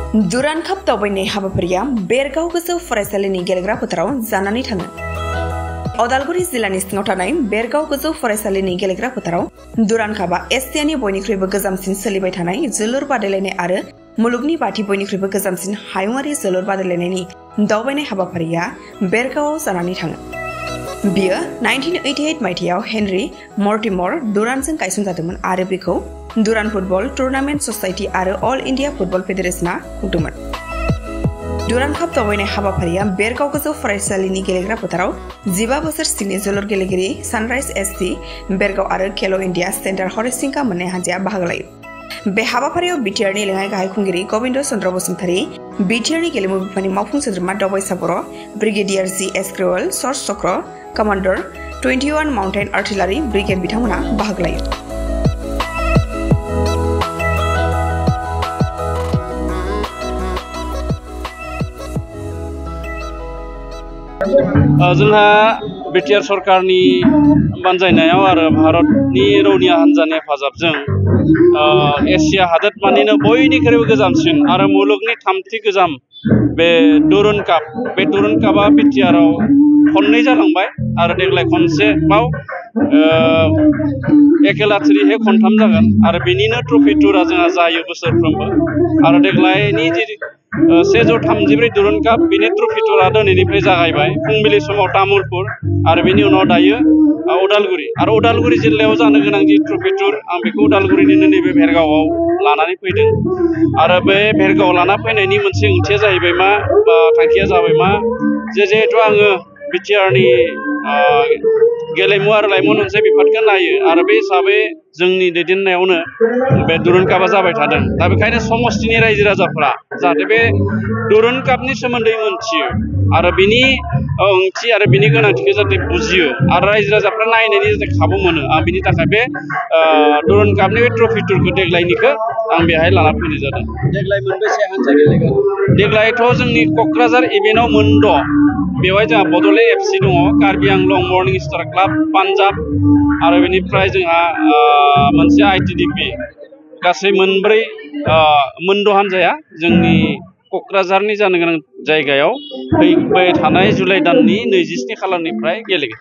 दुरान काप दावबायनाय हाबाफारिया बेरगाव गोजौ फरायसालिनि गेलेग्रा फोथाराव जानानै थाङो। उदालगुरि जिल्लानि सिङाव थानाय बेरगाव गोजौ फरायसालिनि गेलेग्रा फोथाराव दुरान कापआ एसियानि बयनिख्रुइबो गोजामसिन सोलिबाय थानाय जोलुर बादायलायनाय आरो मुलुगनि बाथि बयनिख्रुइबो गोजामसिन हायुङारि जोलुर बादायलायनायनि दावबायनाय हाबाफारिया बेरगावआव जानानै थाङो। बियो 1988 मायथाइयाव हेनरी मर्टिमर दुरानजों गायसनजादोंमोन आरो बेखौ दुरान फुटबल टुर्नामेन्ट ससाइटि आरो अल इन्डिया फुटबल फेडारेशनआ खुंदोंमोन। दुरान काप दावबायनाय हाबाफारिया बेरगाव गोजौ फरायसालिनि गेलेग्रा फोथाराव 15 बोसोर सिंनि जोलुर गेलेगिरि सानराइज एससी बेरगाव आरो खेलो इन्डिया सेन्टार हरिसिंगा मोननै हानजाया बाहागो लायो। बे हाबाफारियाव बिटिआरनि लेङाइ गाहाय खुंगिरि गबिन्द चन्द्र बसुमतारी, बिटिआरनि गेलेमु बिफाननि मावफुं सोद्रोमा दावबायसा बर', ब्रिगेडियार जी.एस. ग्रेवाल, सर्स चक्र, कमान्डार 21 माउन्टेन आर्टिलारि ब्रिगेड बिथांमोना बाहागो लायो। जोंहा बिटिआर सरकारनि बानजायनायाव आरो भारतनि रौनिया हान्जानि हेफाजाबजों एसिया हादोरमानिनो बयनिख्रुइबो गोजामसिन आरो मुलुगनि थामथि गोजाम बे दुरुन कापआ बिटिआरआव खननै जालांबाय आरो देग्लाय खनसेबाव एखेलाथ्रिहै खनथाम जागोन आरो बेनिनो ट्रफि टुरा जोंहा जायो बोसोरफ्रोमबो आरो देग्लायनि 134 दुरुन काप बिनि ट्रफि टुरा दिनैनिफ्राय जागायबाय। फुंबिलि समाव तामुलपुर आरो बेनि उनाव दायो उदालगुरि जिल्लायाव जानो गोनां जि ट्रफि टुर आं बेखौ उदालगुरिनिनो नैबे भेरगावआव लानानै फैदों आरो बे भेरगावआव लाना फैनायनि मोनसे ओंथिया जाहैबाय थांखिया जाबाय जिहेथु आङो बिटिआरनि गेलेमु आरो लाइमोन अनसाय बिफानखौ नायो आरो बे हिसाबै जोंनि दैदेननायावनो बे दुरुन कापआ जाबाय थादों। दा बेखायनो समस्तिनि रायजो राजाफोरा जाहाथे बे दुरुन कापनि सोमोन्दै मोनथियो आरो बिनि ओंथि आरो बिनि गोनांथिखौ जाहाथे बुजियो आरो रायजो राजाफ्रा नायनायनि जाहाथे खाबु मोनो आं बिनि थाखाय बे दुरुन कापनि बे ट्रफि टुरखौ देग्लायनिखौ आं बेहाय लाना फैनाय जादों। देग्लाय मोनबेसे हानजा गेलेगोन? देग्लायथ' जोंनि क'क्राझार इभेन्टआव 6 बेवहाय जोंहा बड'लेण्ड एफसि दङ, Karbi Anglong morning star club, Punjab आरो बेनिफ्राय जोंहा मोनसे आइटिडिपि गासै 6 हानजाया जोंनि क'क्राझारनि जानो गोनां जायगायाव फैबाय थानाय जुलाइ दाननि 27 खालारनिफ्राय गेलेगोन।